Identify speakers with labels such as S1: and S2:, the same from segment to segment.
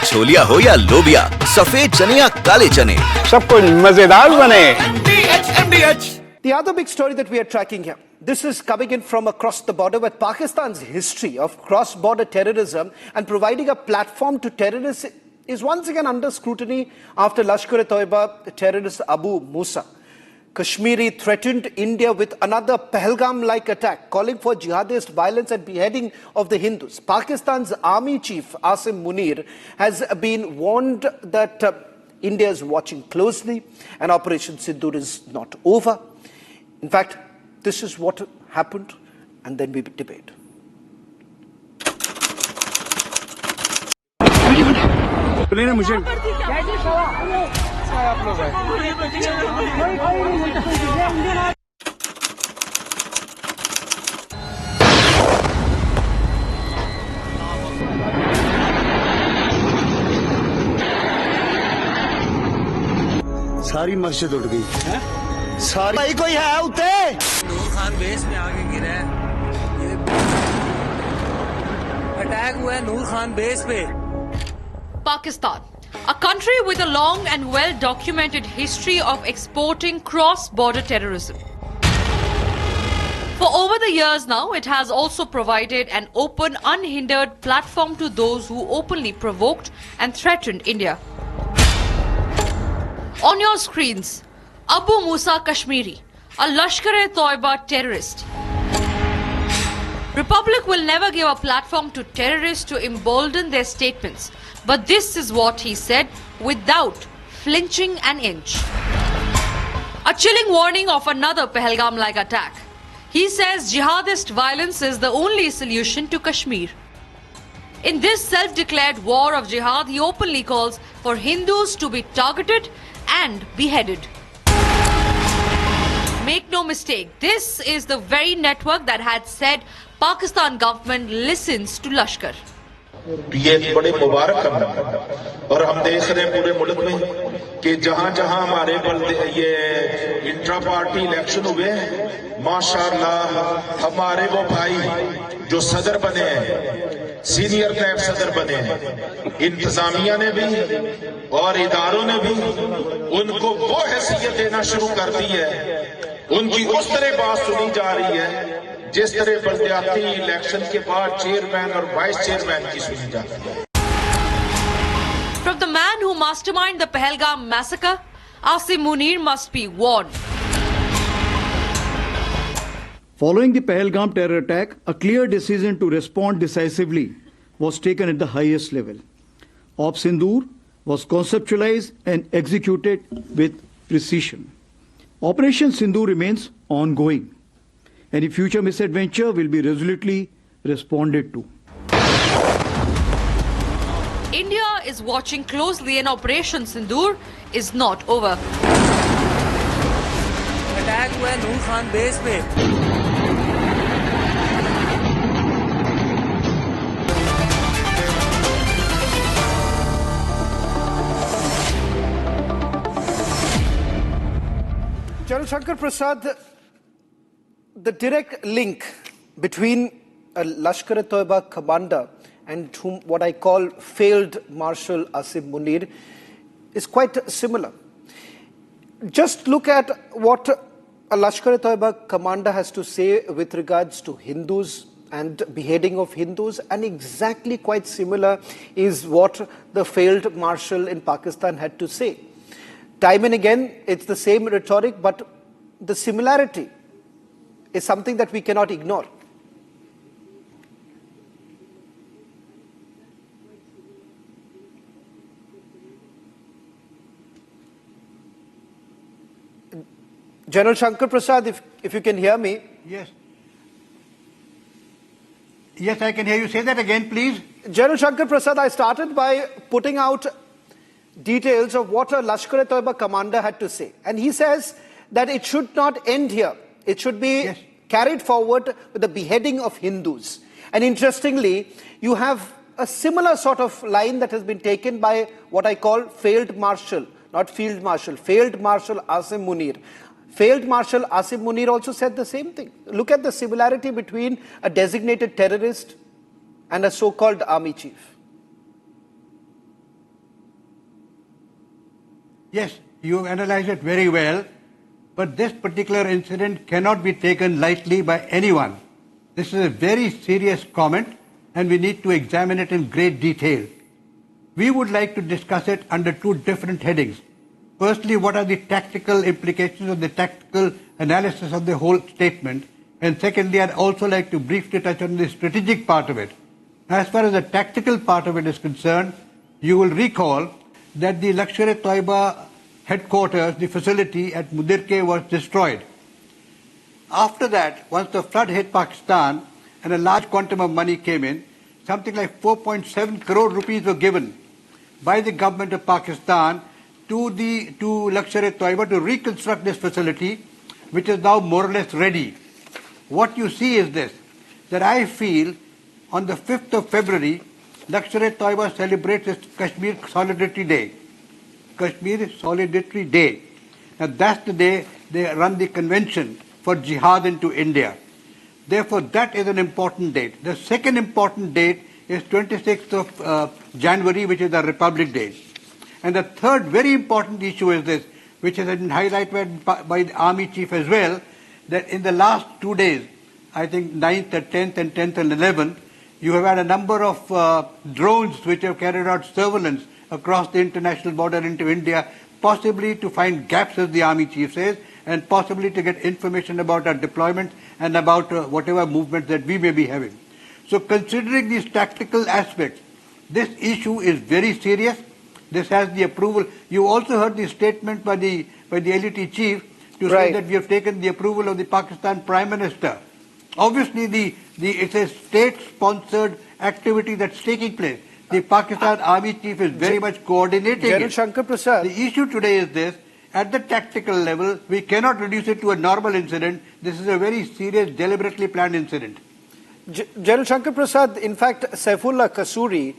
S1: छोलिया हो या लोबिया, सफेद चने या काले चने,
S2: सब कुछ मजेदार बने।
S3: The other big story that we are tracking here, this is coming in from across the border, with Pakistan's history of cross-border terrorism and providing a platform to terrorists is once again under scrutiny after Lashkar-e-Taiba terrorist Abu Musa Kashmiri threatened India with another Pahalgam-like attack, calling for jihadist violence and beheading of the Hindus. Pakistan's army chief Asim Munir has been warned that India is watching closely and Operation Sindhur is not over. In fact, this is what happened, and then we debate.
S4: सारी मस्जिद उठ गई है? सारी भाई कोई है उठे?
S5: नूर खान बेस में आगे गिरा है। अटैक हुआ है नूर खान बेस पे।
S6: Pakistan, a country with a long and well-documented history of exporting cross-border terrorism. For over the years now, it has also provided an open, unhindered platform to those who openly provoked and threatened India. On your screens, Abu Musa Kashmiri, a Lashkar-e-Taiba terrorist. Republic will never give a platform to terrorists to embolden their statements, but this is what he said without flinching an inch. A chilling warning of another Pahalgam-like attack. He says jihadist violence is the only solution to Kashmir. In this self-declared war of jihad, he openly calls for Hindus to be targeted and beheaded. Make no mistake, this is the very network that had said Pakistan government listens to Lashkar.
S7: ये बड़े मुबारक कदम और हम देख रहे हैं पूरे मुल्क में कि जहां जहां हमारे ये इंट्रा पार्टी इलेक्शन हुए हैं, माशाअल्लाह हमारे वो भाई जो सदर बने हैं, सीनियर नायब सदर बने हैं, इंतजामिया ने भी और इदारों ने भी उनको वो हैसियत देना शुरू कर दी है, उनकी उस तरह बात सुनी जा रही है जिस तरह बलदियाती इलेक्शन के बाद चेयरमैन और वाइस चेयरमैन की सुनी जाती है.
S6: From the man who masterminded the Pahalgam massacre, Asim Munir must be warned.
S8: Following the Pahalgam terror attack, a clear decision to respond decisively was taken at the highest level. Op Sindhur was conceptualized and executed with precision. Operation Sindhur remains ongoing. Any future misadventure will be resolutely responded to.
S6: India is watching closely and Operation Sindhur is not over.
S5: Attack हुआ है नूर Khan base पे।
S3: General Shankar Prasad, the direct link between a Lashkar-e-Taiba commander and what I call failed Marshal Asim Munir is quite similar. Just look at what a Lashkar-e-Taiba commander has to say with regards to Hindus and beheading of Hindus, and exactly quite similar is what the failed Marshal in Pakistan had to say. Time and again, it's the same rhetoric, but the similarity is something that we cannot ignore. General Shankar Prasad, if you can hear me.
S9: Yes. Yes, I can hear you. Say that again, please.
S3: General Shankar Prasad, I started by putting out details of what a Lashkar-e-Taiba commander had to say. And he says that it should not end here. It should be carried forward with the beheading of Hindus. And interestingly, you have a similar sort of line that has been taken by what I call failed Marshal, not field marshal, failed Marshal Asim Munir. Failed Marshal Asim Munir also said the same thing. Look at the similarity between a designated terrorist and a so-called army chief.
S9: Yes, you analyzed it very well, but this particular incident cannot be taken lightly by anyone. This is a very serious comment, and we need to examine it in great detail. We would like to discuss it under two different headings. Firstly, what are the tactical implications of the tactical analysis of the whole statement? And secondly, I'd also like to briefly touch on the strategic part of it. As far as the tactical part of it is concerned, you will recall that the Lashkar-e-Taiba headquarters, the facility at Mudirke, was destroyed. After that, once the flood hit Pakistan and a large quantum of money came in, something like 4.7 crore rupees were given by the government of Pakistan to Lashkar-e-Taiba to reconstruct this facility, which is now more or less ready. What you see is this, that I feel on the 5th of February, Lashkar-e-Taiba celebrates its Kashmir Solidarity Day. Kashmir Solidarity Day. Now that's the day they run the convention for jihad into India. Therefore, that is an important date. The second important date is 26th of January, which is the Republic Day. And the third very important issue is this, which has been highlighted by the Army Chief as well, that in the last 2 days, I think 9th and 10th and 10th and 11th, you have had a number of drones which have carried out surveillance across the international border into India, possibly to find gaps, as the Army Chief says, and possibly to get information about our deployment and about whatever movements that we may be having. So considering these tactical aspects, this issue is very serious. This has the approval. You also heard the statement by the LET chief to say that we have taken the approval of the Pakistan Prime Minister. Obviously, it's a state-sponsored activity that's taking place. The Pakistan Army Chief is very much coordinating it.
S3: Shankar Prasad.
S9: The issue today is this. At the tactical level, we cannot reduce it to a normal incident. This is a very serious, deliberately planned incident.
S3: General Shankar Prasad, in fact, Saifullah Kasuri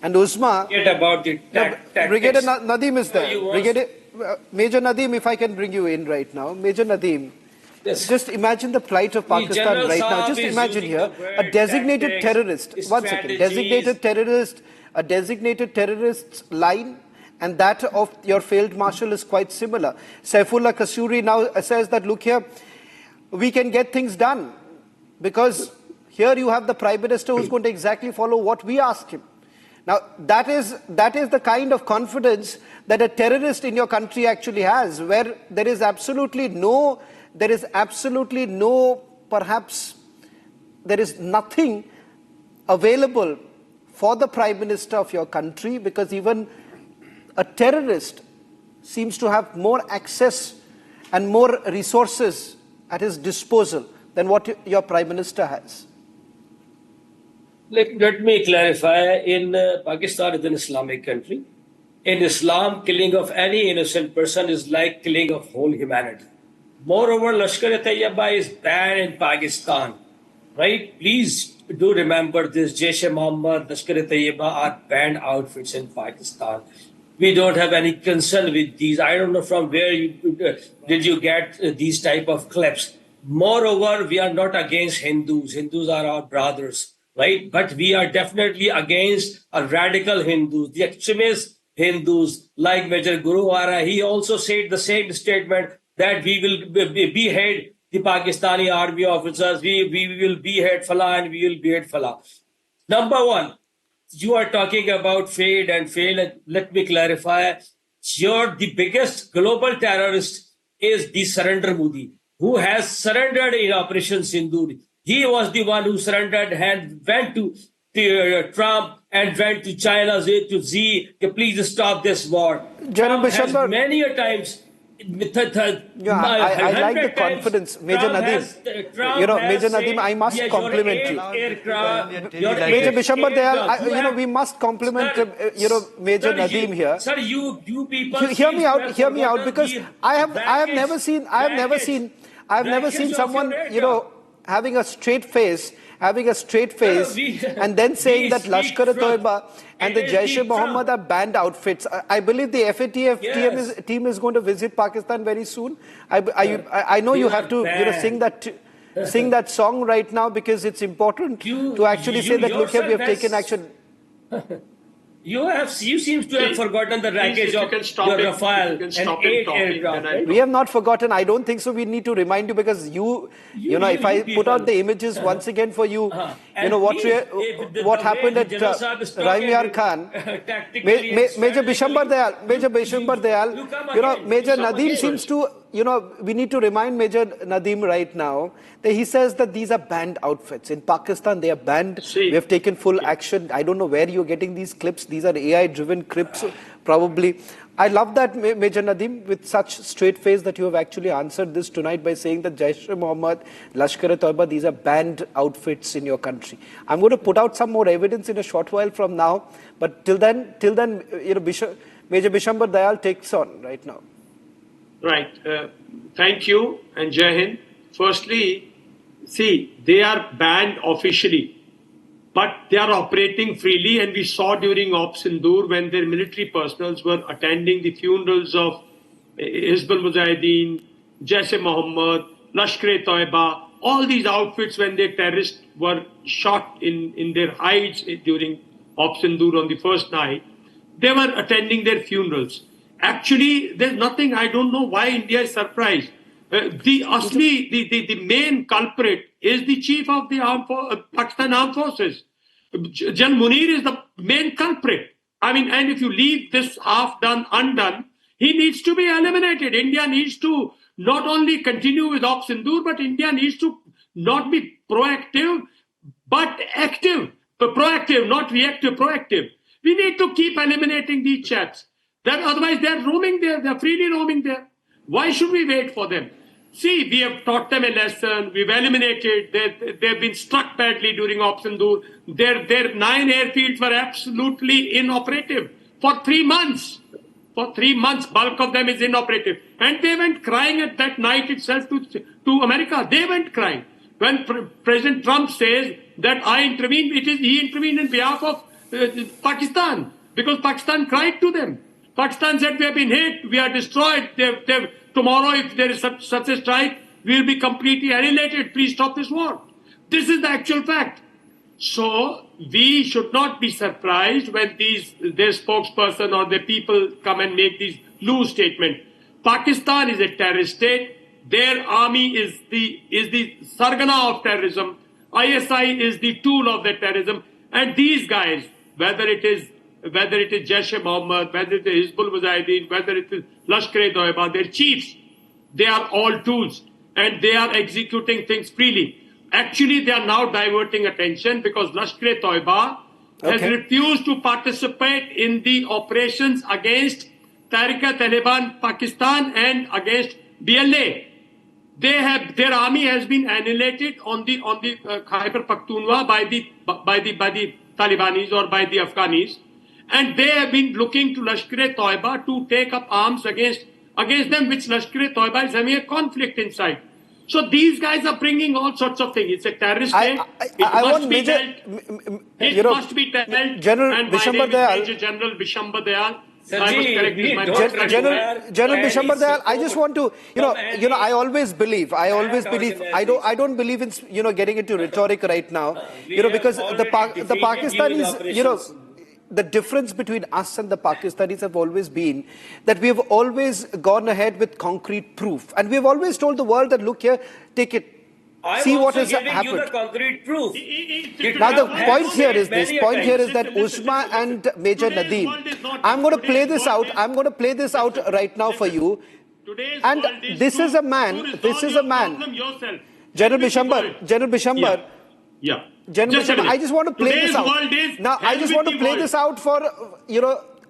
S3: and Uzma...
S10: Forget about the tactics.
S3: Brigadier Nadeem is there. Major Nadeem, if I can bring you in right now. Major Nadeem, just imagine the plight of Pakistan right now. Just imagine here, a designated terrorist, one second, a designated terrorist's line and that of your failed marshal is quite similar. Saifullah Kasuri now says that, look here, we can get things done because here you have the Prime Minister who's going to exactly follow what we ask him. Now, that is the kind of confidence that a terrorist in your country actually has, where there is absolutely no, perhaps, there is nothing available for the Prime Minister of your country, because even a terrorist seems to have more access and more resources at his disposal than what your Prime Minister has.
S10: Let me clarify, in Pakistan is an Islamic country. In Islam, killing of any innocent person is like killing of whole humanity. Moreover, Lashkar-e-Taiba is banned in Pakistan, right? Please do remember this. Jaish-e-Mohammed, Lashkar-e-Taiba are banned outfits in Pakistan. We don't have any concern with these. I don't know from where did you get these type of clips. Moreover, we are not against Hindus. Hindus are our brothers, right? But we are definitely against a radical Hindus, the extremist Hindus, like Major Guruwara. He also said the same statement that we will behead the Pakistani army officers, we will behead Fala and we will behead Fala. Number one, you are talking about failed and failed. And let me clarify, the biggest global terrorist is the Surrender Modi, who has surrendered in Operation Sindhur. He was the one who surrendered and went to Trump and went to China to Xi, please stop this war.
S3: General
S10: Trump many a times.
S3: I like the confidence, Major Nadeem. Major Nadeem, I must compliment you. Major Bishambar Dayal, we must compliment, Major Nadeem here.
S10: Sir, you people
S3: hear me out, because I have never seen someone, having a straight face, and then saying that Lashkar-e-Taiba and the Jaish-e-Mohammed are banned outfits. I believe the FATF team is going to visit Pakistan very soon. I know you have to sing that song right now, because it's important to actually say that, look here, we have taken action.
S10: You seem to have forgotten the wreckage of your Rafale and 8 aircraft.
S3: We have not forgotten. I don't think so. We need to remind you because if I put out the images once again for you, what happened at Raimyar Khan, Major Bishambar Dayal, Major Nadeem seems to, we need to remind Major Nadeem right now that he says that these are banned outfits. In Pakistan, they are banned. We have taken full action. I don't know where you're getting these clips. These are AI-driven clips, probably. I love that, Major Nadeem, with such straight face that you have actually answered this tonight by saying that Jaish-e-Mohammed, Lashkar-e-Taiba, these are banned outfits in your country. I'm going to put out some more evidence in a short while from now, but till then, Major Bishambar Dayal takes on right now.
S11: Right. Thank you and Jai Hind. Firstly, see, they are banned officially, but they are operating freely, and we saw during Ops Sindhur when their military personnel were attending the funerals of Hizbul Mujahideen, Jaish-e-Mohammed, Lashkar-e-Taiba, all these outfits when their terrorists were shot in their hides during Ops Sindhur on the first night, they were attending their funerals. Actually, there's nothing, I don't know why India is surprised. The main culprit is the chief of the Pakistan Armed Forces. Jan Munir is the main culprit. I mean, and if you leave this half done undone, he needs to be eliminated. India needs to not only continue with Ops Sindhur, but India needs to not be proactive, but active. Proactive, not reactive, proactive. We need to keep eliminating these chaps. Otherwise, they're roaming there. They're freely roaming there. Why should we wait for them? See, we have taught them a lesson. We've eliminated. They've been struck badly during Ops Sindhur. Their 9 airfields were absolutely inoperative for 3 months. For 3 months, bulk of them is inoperative. And they went crying at that night itself to America. They went crying. When President Trump says that I intervened, he intervened in behalf of Pakistan, because Pakistan cried to them. Pakistan said, we have been hit, we are destroyed. Tomorrow, if there is such a strike, we will be completely annihilated. Please stop this war. This is the actual fact. So, we should not be surprised when their spokesperson or the people come and make these loose statements. Pakistan is a terrorist state. Their army is the sargana of terrorism. ISI is the tool of the terrorism. And these guys, whether it is Jaish-e-Mohammed, whether it is Hizbul Mujahideen, whether it is Lashkar-e-Taiba, their chiefs, they are all tools and they are executing things freely. Actually, they are now diverting attention because Lashkar-e-Taiba has refused to participate in the operations against Tehrik-e-Taliban Pakistan and against BLA. Their army has been annihilated on the Khyber Pakhtunkhwa by the Talibanis or by the Afghanis. And they have been looking to Lashkar-e-Taiba to take up arms against them, which Lashkar-e-Taiba is having a conflict inside. So these guys are bringing all sorts of things. It's a terrorist state. It must be dealt.
S3: General Bishambar Dayal.
S11: Major General Bishambar Dayal.
S3: General Bishambar Dayal, I just want to, I always believe, I don't believe in, getting into rhetoric right now, because the Pakistanis, the difference between us and the Pakistanis have always been that we have always gone ahead with concrete proof. And we have always told the world that, look here, take it. See what has happened.
S10: You the concrete proof.
S3: Now the point here is that Uzma and Major Nadeem, I'm going to play this out right now for you. And this is a man, General Bishambar.
S11: Yeah.
S3: General Bishambar, I just want to play this out. Now, I just want to play this out for,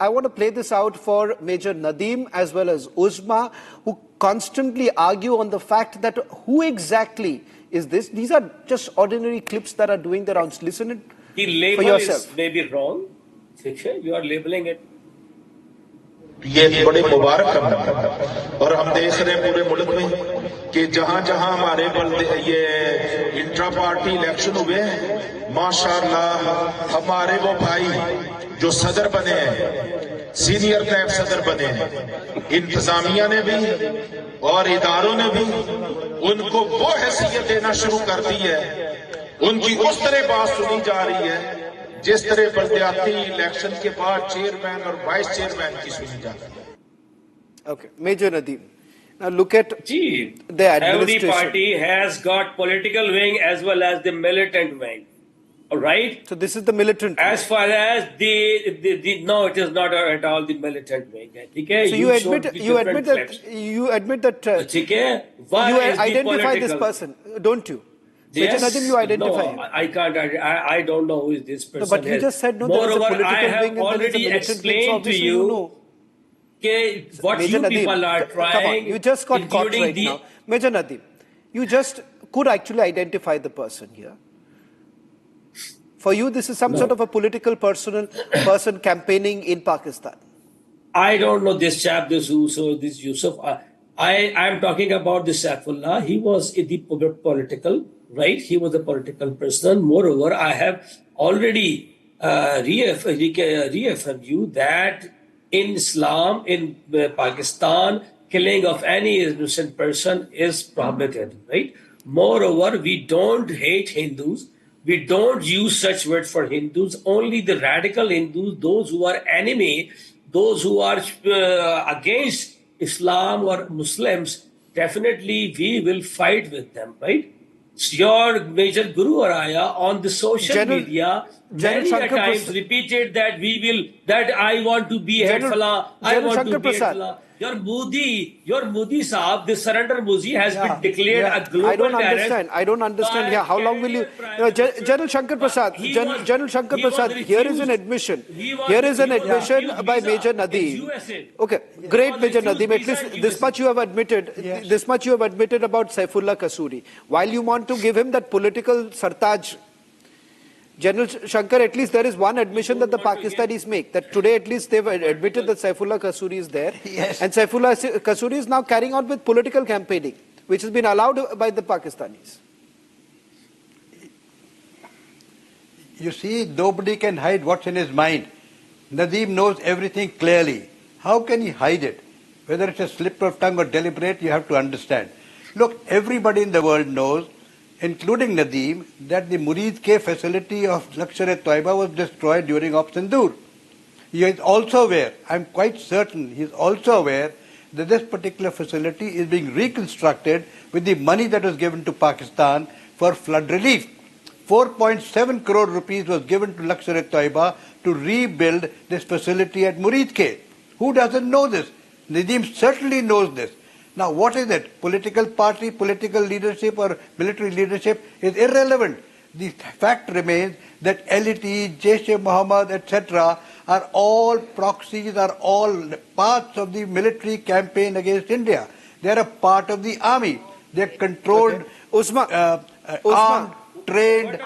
S3: I want to play this out for Major Nadeem as well as Uzma, who constantly argue on the fact that who exactly is this? These are just ordinary clips that are doing the rounds. Listen it
S10: the label
S3: for yourself.
S10: Is maybe wrong. You are labeling it.
S7: ये बड़े मुबारक हैं और हम देख रहे हैं पूरे मुल्क में कि जहां जहां हमारे ये इंट्रा पार्टी इलेक्शन हुए हैं, माशाअल्लाह हमारे वो भाई जो सदर बने हैं, सीनियर नायब सदर बने हैं, इंतजामिया ने भी और इदारों ने भी उनको वो हैसियत देना शुरू कर दी है, उनकी उस तरह बात सुनी जा रही है जिस तरह बल्दियाती इलेक्शन के बाद चेयरमैन और वाइस चेयरमैन की सुनी जाती है.
S3: Okay, Major Nadeem. Now look at the
S10: every
S3: administration.
S10: party has got political wing as well as the militant wing. All right.
S3: So this is the militant wing.
S10: As far as the no, it is not at all the militant wing. Okay.
S3: So you admit that
S10: Why
S3: you
S10: is the
S3: identify this
S10: political-
S3: person, don't you? Major
S10: Yes.
S3: Nadeem, you identify him.
S10: No, I can't. I don't know who is this person.
S3: No, but you just said no. There is a
S10: Moreover,
S3: political
S10: I have
S3: wing and there is a
S10: already
S3: militant wing. So
S10: explained to
S3: obviously
S10: you.
S3: know.
S10: What
S3: Major
S10: you
S3: Nadeem,
S10: people are trying,
S3: come on, you just got caught
S10: including
S3: right now. Major Nadeem, you just could actually identify the person here. For you, this is some sort of a political person campaigning in Pakistan.
S10: I don't know this chap, this Yusuf. I'm talking about this Saifullah. He was the political, right? He was a political person. Moreover, I have already reaffirmed you that in Islam, in Pakistan, killing of any innocent person is prohibited, right? Moreover, we don't hate Hindus. We don't use such words for Hindus. Only the radical Hindus, those who are enemy, those who are against Islam or Muslims, definitely we will fight with them, right? Your major Guru Araya on the social media many times repeated that I want to be head Fala, I want to be head Fala. Your Modi Saab, the surrender Muzi has been declared a global terrorist.
S3: I don't understand here. How long will you... General Shankar Prasad, General Shankar Prasad, here is an admission. Here is an admission by Major Nadeem. Okay, great Major Nadeem. At least this much you have admitted. This much you have admitted about Saifullah Kasuri. While you want to give him that political sartaj, General Shankar, at least there is one admission that the Pakistanis make, that today at least they've admitted that Saifullah Kasuri is there.
S9: Yes.
S3: And Saifullah Kasuri is now carrying on with political campaigning, which has been allowed by the Pakistanis.
S9: You see, nobody can hide what's in his mind. Nadeem knows everything clearly. How can he hide it? Whether it's a slip of tongue or deliberate, you have to understand. Look, everybody in the world knows, including Nadeem, that the Murid K facility of Lashkar-e-Taiba was destroyed during Operation Sindhur. He is also aware, I'm quite certain, he is also aware that this particular facility is being reconstructed with the money that was given to Pakistan for flood relief. 4.7 crore rupees was given to Lashkar-e-Taiba to rebuild this facility at Murid K. Who doesn't know this? Nadeem certainly knows this. Now, what is it? Political party, political leadership or military leadership is irrelevant. The fact remains that LET, Jaish-e-Mohammed, etc. are all proxies, are all parts of the military campaign against India. They are a part of the army. They are controlled, armed, trained,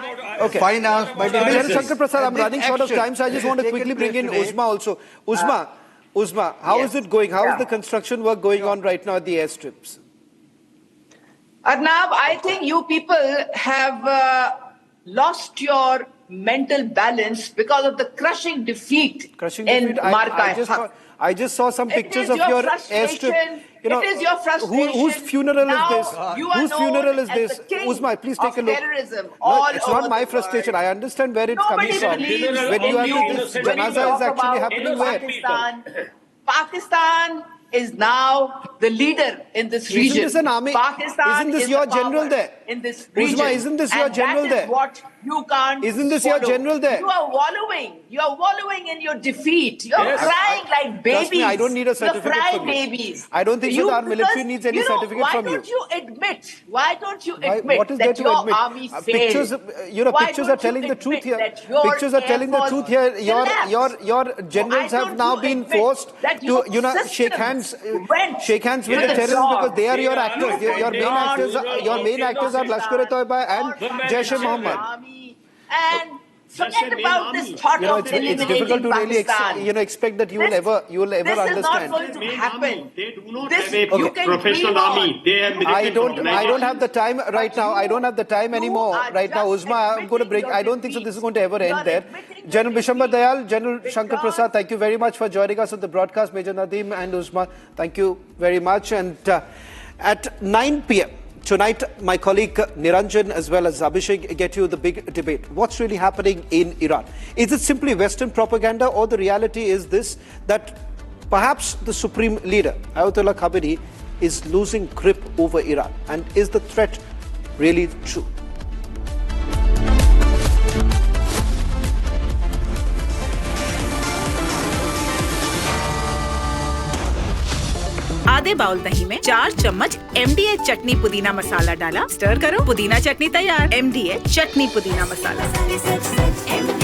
S9: financed by the
S3: General Shankar Prasad, I'm running short of time, so I just want to quickly bring in Uzma also. Uzma, how is it going? How is the construction work going on right now at the airstrips?
S12: Arnab, I think you people have lost your mental balance because of the crushing defeat in Marka.
S3: I just saw some pictures of your airstrip. You know,
S12: it is your frustration.
S3: Whose funeral is this? Whose funeral is this? Uzma, please take a look. No, it's not my frustration. I understand where it's coming from. When you have this janaza is actually happening where?
S12: Pakistan is now the leader in this region.
S3: Isn't this an army?
S12: Pakistan
S3: isn't this
S12: is
S3: your
S12: the power
S3: general there?
S12: In this region.
S3: Uzma, isn't this your general
S12: that
S3: there?
S12: Is what you can't
S3: Isn't this your general there?
S12: You are wallowing. You are wallowing in your defeat. You are crying like babies.
S3: Trust me, I don't need a certificate
S12: You're
S3: from you.
S12: babies.
S3: I don't think so our military needs any certificate from you.
S12: Why don't you admit
S3: what is there
S12: that
S3: to
S12: your
S3: admit?
S12: army failed?
S3: Pictures are telling the truth here. Pictures are telling the truth here. Your generals have now been forced to, shake hands with the terrorists because they are your actors. Your main actors are Lashkar-e-Taiba and Jaish-e-Mohammed.
S12: And forget about this thought of
S3: it's difficult to really expect that you will ever understand.
S12: This is not going to happen.
S11: They do not have a professional army. They have
S3: I don't have the time right now. I don't have the time anymore right now. Uzma, I'm going to break. I don't think so this is going to ever end there. General Bishambar Dayal, General Shankar Prasad, thank you very much for joining us on the broadcast. Major Nadeem and Uzma, thank you very much. And at 9 p.m., Tonight, my colleague Niranjan as well as Abhishek get you the big debate. What's really happening in Iran? Is it simply Western propaganda, or the reality is this, that perhaps the supreme leader, Ayatollah Khamenei, is losing grip over Iran? And is the threat really true?
S13: आधे bowl दही में 4 चम्मच MDH चटनी पुदीना मसाला डाला, stir करो, पुदीना चटनी तैयार। MDH चटनी पुदीना मसाला।